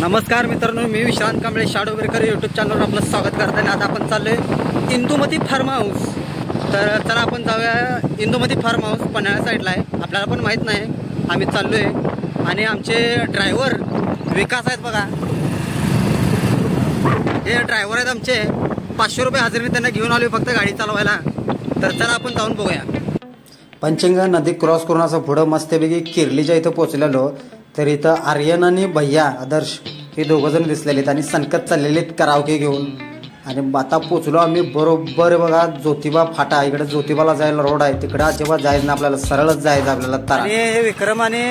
नमस्कार मित्रांनो, मी विश्रांत कांबळे शाडोबरेकर यूट्यूब चॅनलवर आपलं स्वागत करते. आणि आता आपण चाललोय इंदुमती फार्म हाऊस. तर चला आपण जाऊया. इंदुमती फार्म हाऊस पन्हाळा साईडला आहे, आपल्याला पण माहीत नाही. आम्ही चाललोय आणि आमचे ड्रायव्हर विकास आहेत बघा. हे ड्रायव्हर आहेत आमचे. 500 रुपये हजेरीने त्यांना घेऊन आलो फक्त गाडी चालवायला. तर चला आपण जाऊन बघूया. पंचगंगा नदी क्रॉस करून असं पुढं मस्तपैकी किर्लीच्या इथं पोहोचलेलो. तर इथं आर्यन आणि भैया आदर्श हे दोघं जण दिसलेले आहेत आणि संकत चाललेले आहेत करावके घेऊन. आणि आता पोचलो आम्ही बरोबर बघा ज्योतिबा फाटा. इकडे ज्योतिबाला जायला रोड आहे, तिकडे अजिबात जायचं ना, आपल्याला सरळच जायचं आपल्याला. तर हे विक्रम आणि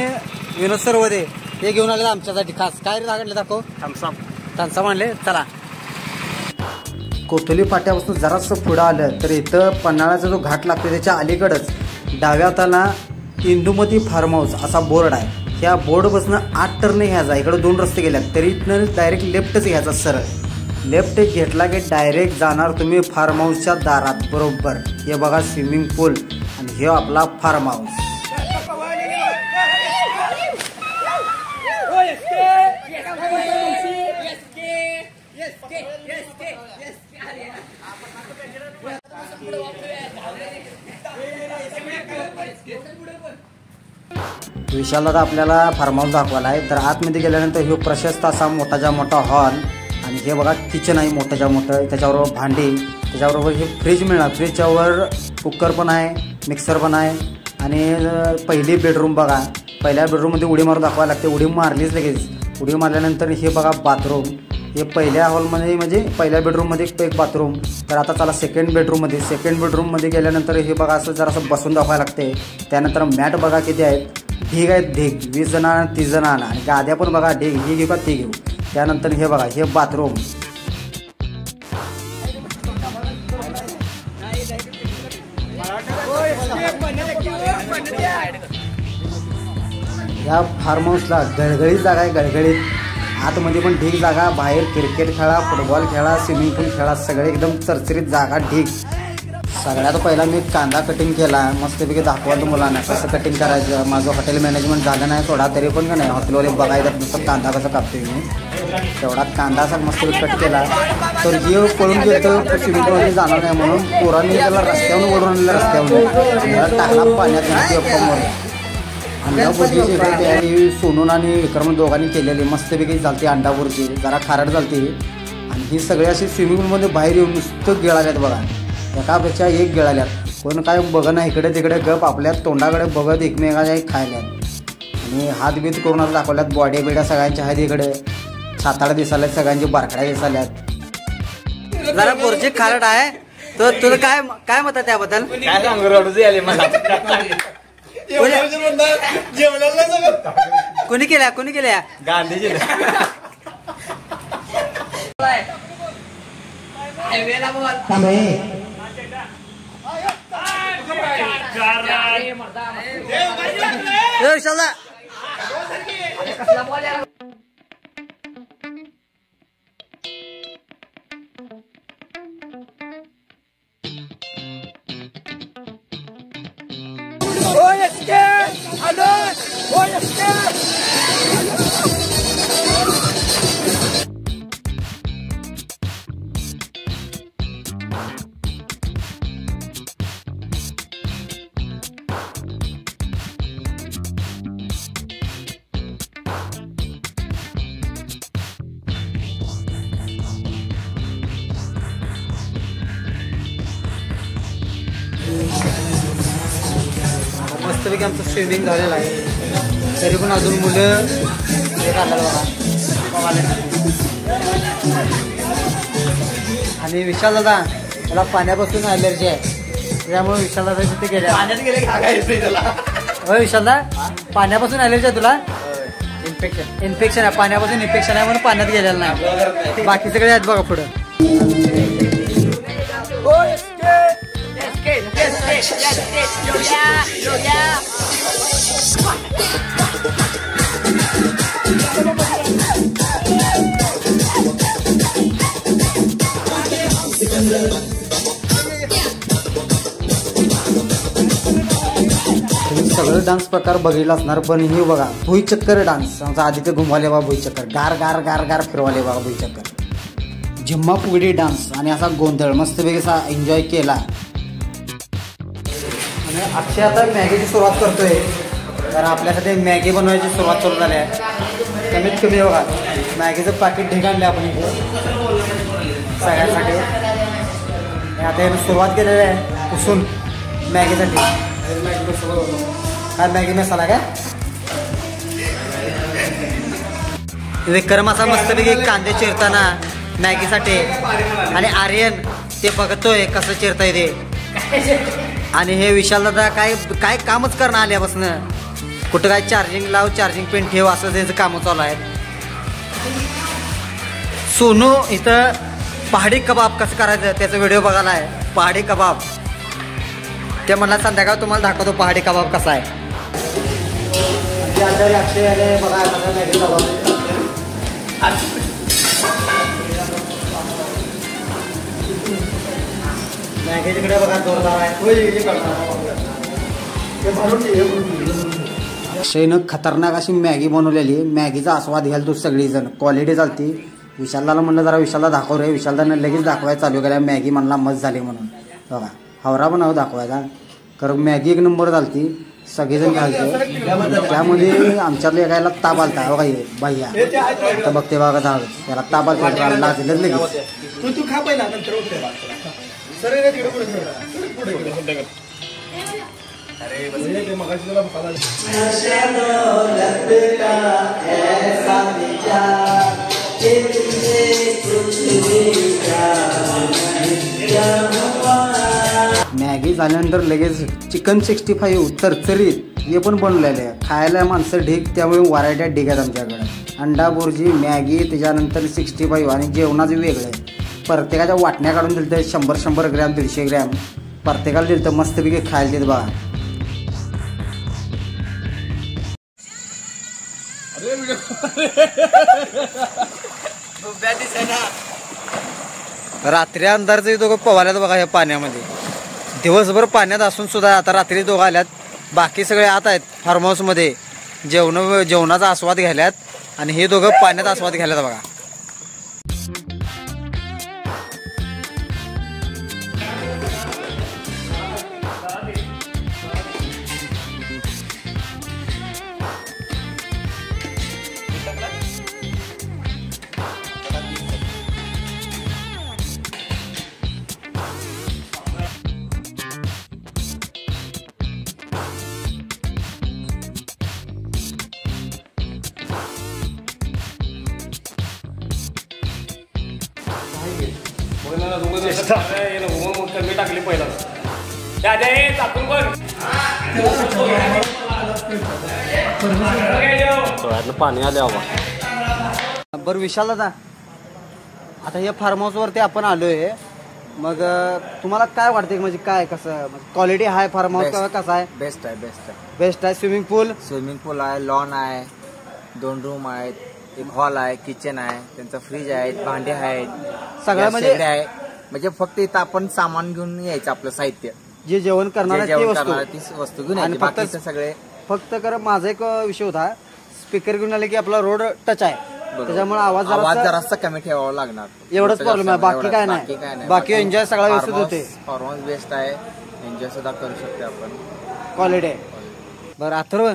विनोद सरवदे हे घेऊन आले आमच्यासाठी खास. काय रे लागले दाखव. थम्सअप आणले. चला कोथोली फाट्यापासून जरासं पुढं आलं तर इथं पन्हाळ्याचा जो घाट लागतो त्याच्या अलीकडच डाव्या हाताला इंदुमती फार्म हाऊस असा बोर्ड आहे. ह्या बोर्डपासून 8 टर्न घ्यायचा. इकडे 2 रस्ते गेल्यात तरी इथनं डायरेक्ट लेफ्टच घ्यायचा. सरळ लेफ्ट घेतला की डायरेक्ट जाणार तुम्ही फार्म हाऊसच्या दारात. बरोबर हे बघा स्विमिंग पूल आणि हे आपला फार्म हाऊस. विशाल दादा आपल्याला फार्म हाऊस दाखवायला आहे. तर आतमध्ये गेल्यानंतर हे प्रशस्त असा मोठाच्या मोठा हॉल आणि हे बघा किचन आहे मोठ्याच्या मोठं. त्याच्याबरोबर भांडी, त्याच्याबरोबर हे फ्रीज मिळणार. फ्रीजच्यावर कुकर पण आहे, मिक्सर पण आहे. आणि पहिली बेडरूम बघा. पहिल्या बेडरूममध्ये उडी मारून दाखवायला लागते. उडी मारलीच लगेच. उडी मारल्यानंतर हे बघा बाथरूम. हे पहिल्या हॉलमध्ये म्हणजे पहिल्या बेडरूममध्ये एक बाथरूम. तर आता चला सेकंड बेडरूममध्ये. सेकंड बेडरूममध्ये गेल्यानंतर हे बघा असं जरासं बसून दाखवायला लागते. त्यानंतर मॅट बघा किती आहेत. ढीग आहेत ढीग. 20 जण 30 जण आणा. आणि गाद्या पण बघा ढीग. ही घेऊ का ती घेऊ. त्यानंतर हे बघा हे बाथरूम. या फार्म हाऊसला गळगळीत जागा आहे. गळगळीत आतमध्ये पण ढीग जागा. बाहेर क्रिकेट खेळा, फुटबॉल खेळा, स्विमिंग पूल खेळा, सगळे एकदम चरचरीत जागा. ढीग. सगळ्यात पहिला मी कांदा कटिंग केला. मस्तपैकी दाखवाल मुलांना कसं कटिंग करायचं. माझं हॉटेल मॅनेजमेंट झालं नाही थोडा, तरी पण का नाही हॉटेलवाले बघायचं नुसतं कांदा कसं कापतोय मी. तेवढा कांदा असा मस्तपैकी कट केला. तर जे पळून गेलं तर स्विमिंग पूलमध्ये जाणार नाही म्हणून पोरांनी त्याला रस्त्यावरून ओढून आणलं. रस्त्यावरून टाकला पाण्यात समोर. अंडाभुर्जीची तयारी सोनून आणि विक्रम दोघांनी केलेली मस्तपैकी चालते. अंडाभुर्जी जरा खारट चालते. आणि ही सगळी अशी स्विमिंग पूलमध्ये बाहेर येऊन नुसतं गिळाल्यात बघा. एकापेक्षा एक गिळाल्यात. कोण काय बघणं इकडे तिकडे गप आपल्या तोंडाकडे बघत एकमेकाच्या खायल्यात. आणि हातबीत करून दाखवल्यात. बॉडी बिड्या सगळ्यांच्या आहेत. इकडे छाताळा दिसाल्यात, सगळ्यांची बारखड्या दिसाल्यात. जरा पोरची खारट आहे. तर तुझं काय मत आहे त्याबद्दल. काय सांगू मला. कोणी केल्या गांधीजी. मस्तपैकी आमचं स्विमिंग झालेलं आहे. तरी पण अजून मुलं हे काढलं बघा. आणि विशाल दादा मला पाण्यापासून ॲलर्जी आहे. त्यामुळे विशाल दादा तिथे गेले. पाण्यात गेले त्याला. होय विशाल दादा पाण्यापासून ॲलर्जी आहे तुला. इन्फेक्शन आहे. पाण्यापासून इन्फेक्शन आहे म्हणून पाण्यात गेलेलं नाही. बाकी सगळे आहेत बघा पुढं. सगळं डान्स प्रकार बघितला असणार, पण हे बघा भुईचक्कर डान्स आमचा आदित्य घुमवाले बघा भुईचक्कर गार गार गार गार फिरवाले बघा भुईचक्कर झिम्मा फुगडी डान्स आणि असा गोंधळ मस्तपैकी असा एन्जॉय केला. आणि अक्षय आता मॅगीची सुरुवात करतोय, तर आपल्यासाठी मॅगी बनवायची सुरुवात चालू झाली आहे. कमीत कमी बघा मॅगीचं पाकिट ढीग आणलं आपण इथे सगळ्यांसाठी. आता यानं सुरुवात केलेली आहे पुसून मॅगीसाठी. काय मॅगी मसाला काय विक्रम असा मस्तपैकी कांदे चिरताना मॅगीसाठी, आणि आर्यन ते बघतोय कसं चिरताय ते. आणि हे विशाल दादा काय काय कामच करणं आल्यापासून कुठं काय चार्जिंग लाव चार्जिंग पेन ठेव असं त्याचं कामं चालू आहेत. सोनू इथं पहाडी कबाब कसं करायचं त्याचा व्हिडिओ बघायला आहे. पहाडी कबाब ते म्हणला संध्याकाळ तुम्हाला दाखवतो पहाडी कबाब कसा आहे. बघा मॅगी कबाब मॅगीकडे बघा जोरदार आहे. अक्षयनं खतरनाक अशी मॅगी बनवलेली. मॅगीचा आस्वाद घ्याल तू सगळीजण क्वालिटी चालती. विशालदाला म्हणलं जरा विशालला दाखव रे. विशालदानं लगेच दाखवायला चालू केल्या मॅगी म्हणला मस्त झाली म्हणून. बघा हवरा पण हवं दाखवायचा, कारण मॅगी एक नंबर चालती. सगळेजण घालते त्यामध्ये आमच्यातलं एकायला ताप आलता बघा हे भैया तर बघते बघा झालं त्याला ताप आलता लागलेच लगेच. मॅगी झाल्यानंतर लगेच चिकन 65 चरचरीत हे पण बनवलेलं आहे. खायला माणसं ढीक, त्यामुळे व्हरायट्या ढीक आहेत आमच्याकडे. अंडा बुर्जी मॅगी त्याच्यानंतर 65 आणि जेवणाचं वेगळं आहे. प्रत्येकाच्या वाटण्या काढून दिलं तर 100 ग्रॅम 150 ग्रॅम प्रत्येकाला दिलं तर मस्तपैकी खायला देत बघा. रात्री अंधारचे दोघं पवाल्यात बघा ह्या पाण्यामध्ये. दिवसभर पाण्यात असून सुद्धा आता रात्री दोघं आल्यात. बाकी सगळे आत आहेत फार्म हाऊसमध्ये जेवणाचा आस्वाद घ्यायल्यात, आणि हे दोघं पाण्यात आस्वाद घ्यायल्यात बघा. टाकली पहिला पाणी आले बरं. विशाल दादा आता या फार्म हाऊस वरती आपण आलोय, मग तुम्हाला काय वाटतंय म्हणजे काय कसं क्वालिटी आहे फार्म हाऊस कसं आहे? बेस्ट आहे बेस्ट आहे बेस्ट आहे. स्विमिंग पूल आहे, लॉन आहे, 2 रूम आहेत, एक हॉल आहे, किचन आहे, त्यांचं फ्रीज आहे, भांडे आहेत, सगळं म्हणजे फक्त इथं आपण सामान घेऊन यायचं आपलं साहित्य जे जेवण करणार ती वस्तू घेऊन यायची. बाकीचं सगळे फक्त कर. माझा एक विषय होता स्पीकर घेऊन आले की आपला रोड टच आहे, त्याच्यामुळे आवाज जरासा कमी ठेवावा लागणार. एवढंच प्रॉब्लेम आहे, बाकी काय नाही. बाकी एन्जॉय सगळा व्यवस्थित होते. फार्म हाऊस बेस्ट आहे, एन्जॉय सुद्धा करू शकतो आपण. क्वालिटी आहे. बरं अथर्व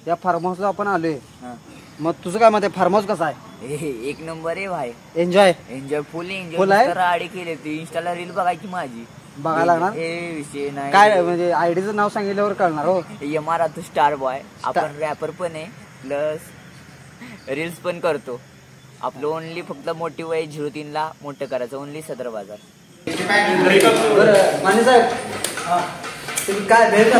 या फार्म हाऊसला आपण आलोय, मग तुझं काय मत आहे? फार्म हाऊस कसा आहे? एक नंबर आहे भाई. एन्जॉय फुल एन्जॉय. आडी केली ती इंस्टाला रील बघायची माझी बघायला लागणार. हे विषय नाही काय म्हणजे आयडीचं नाव सांगितल्यावर कळणार. हो यमारा तू स्टार बॉय. आपण रॅपर पण आहे प्लस रील्स पण करतो. आपलं ओनली फक्त मोटिव्ह आहे 03 ला मोठं करायचं. ओनली सदर बाजार. बरं माने साहेब तुम्ही काय भेट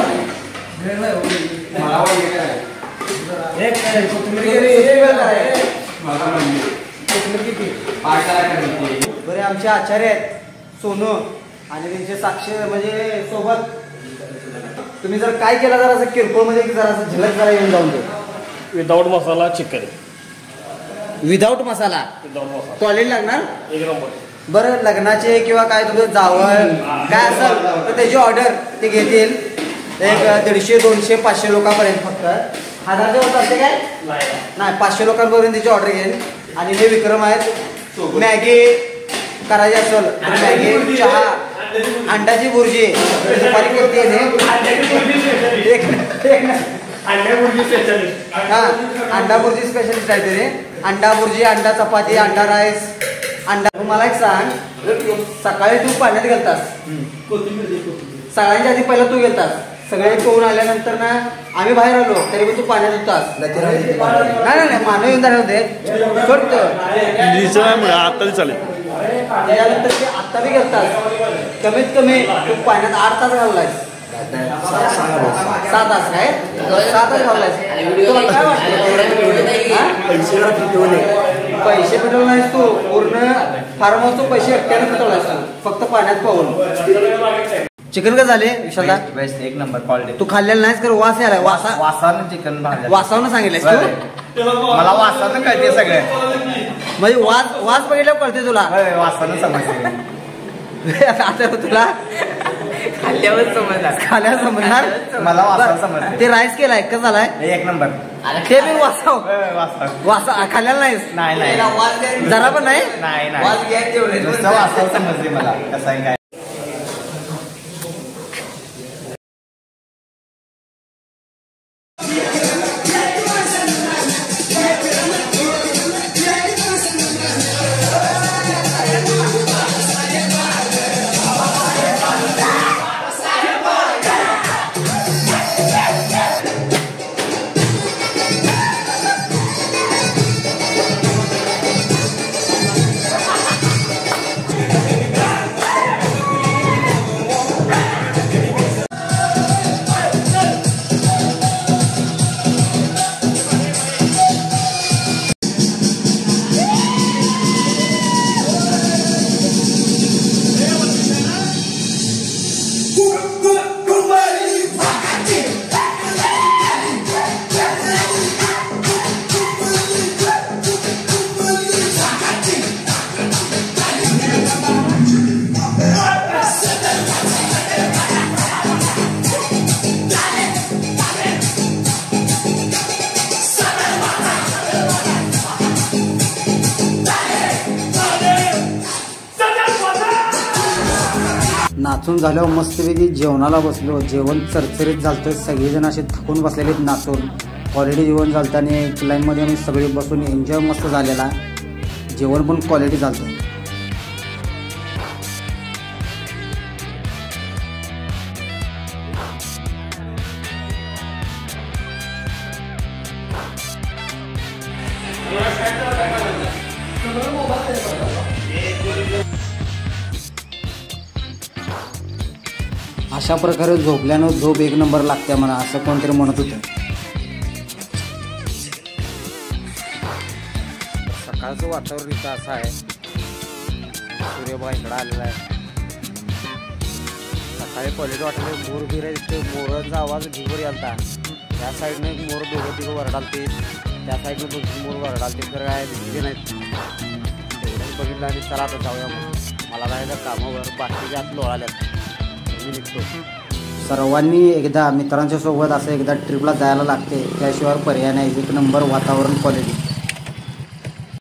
बरे आमचे आचार्य आहेत सोनू आणि त्यांचे साक्षी म्हणजे सोबत. तुम्ही जर काय केला जरा असं किरकोळ म्हणजे जरा असं झलक जरा येऊन जाऊन दे. विदाउट मसाला चिकन. विदाउट मसाला क्वालिटी लागणार एक नंबर. बरं लग्नाचे किंवा काय तुझं जावळ काय असेल तर त्याची ऑर्डर ते घेतील एक 150, 200, 500 लोकांपर्यंत फक्त 1000च्या वर चालते काय नाही 500 लोकांपर्यंत त्याची ऑर्डर घेईन. आणि हे विक्रम आहेत मॅगी करायची असेल तर मॅगी चहा अंड्याची बुर्जी दुपारी करते हा अंडा बुर्जी स्पेशलिस्ट आहे ते अंडा बुर्जी अंडा चपाती अंडा राईस अंडा. मला एक सांग सकाळी तू पाण्यात गेलतास सगळ्यांच्या आधी पहिला तू गेलतास सगळे पोहून आल्यानंतर ना आम्ही बाहेर आलो तरी पण तू पाण्यात होतास. नाही मानव येऊन जाणार होते आता चालेल त्याच्यानंतर ते आत्ता बी गेलतास कमीत कमी तू पाण्यात 8 तास घाललायस 6 तास काय 6 तास घाललायस. तुला काय वाटतं पैसे पेटवले नाहीस तू पूर्ण फार्म हाऊसचे पैसे एकट्याने पेटवलायस तू फक्त पाण्यात पाहून. चिकन का झाले विशालदा बेस्ट एक नंबर क्वालिटी. तू खाल्लेला नाहीस कर वास यायला वासानं चिकन वासावनं सांगितलंस तू मला वासानं कळते सगळे म्हणजे वास बघितल्यावर कळते तुला वासानं समजते. आता तुला खाल्ल्यावर समजणार मला वासानं समजते. ते राईस केलाय कसं झालाय एक नंबर. ते मी वासाव वासा खाल्लेला नाहीस नाही जरा पण नाही नुसतं वासानं समजते मला कसं आहे काय. नाचून झाल्यावर मस्तपैकी जेवणाला बसलो. जेवण चरचरीत झालतं. सगळेजण असे थकून बसलेले नाचून क्वालिटी जेवण झालं आणि लाईनमध्ये आम्ही सगळे बसून एन्जॉय मस्त झालेला. जेवण पण क्वालिटी झालं. अशा प्रकारे झोपल्यानं झोप एक नंबर लागते म्हणा असं कोणतरी म्हणत होतं. सकाळचं वातावरण इथं असं आहे. सूर्यबा इकडं आलेला आहे. सकाळी क्वालिटी वाटलं मोर बिर इथे मोरांचा आवाज ढिगभर यालता. त्या साईडनं एक मोर दोघं तिघं वरडालते त्या साईडनं 2-3 मोर वरडालते तर काय दिसले नाहीत. एवढंच बघितलं आणि चला आता जाऊया मला जायचं कामावर बाकीच्या आत लोळाल्यात. सर्वांनी एकदा मित्रांच्या सोबत असं एकदा ट्रिपला जायला लागते त्याशिवाय पर्याय नाही. एक नंबर वातावरण क्वालिटी.